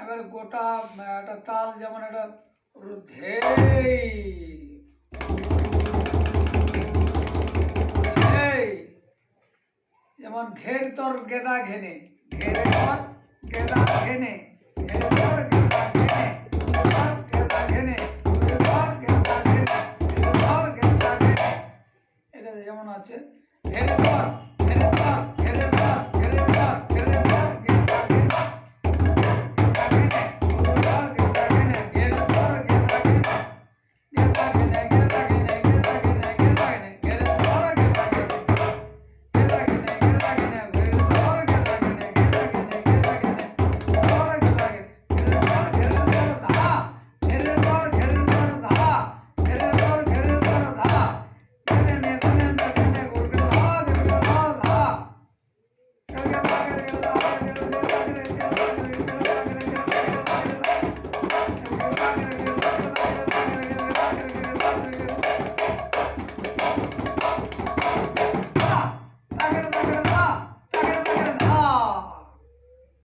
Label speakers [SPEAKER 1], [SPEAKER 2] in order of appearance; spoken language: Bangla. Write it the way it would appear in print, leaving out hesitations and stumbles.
[SPEAKER 1] এবার গোটা একটা তাল, যেমন একটা ধে, যেমন ঘের তোর গেদা ঘেনে, ঘেরে তোর গেদা ঘেনে, ঘেরে তোর গেদা ঘেনে, তোর গেদা ঘেনে, তোর গেদা ঘেনে, তোর গেদা ঘেনে। এটা যেমন আছে।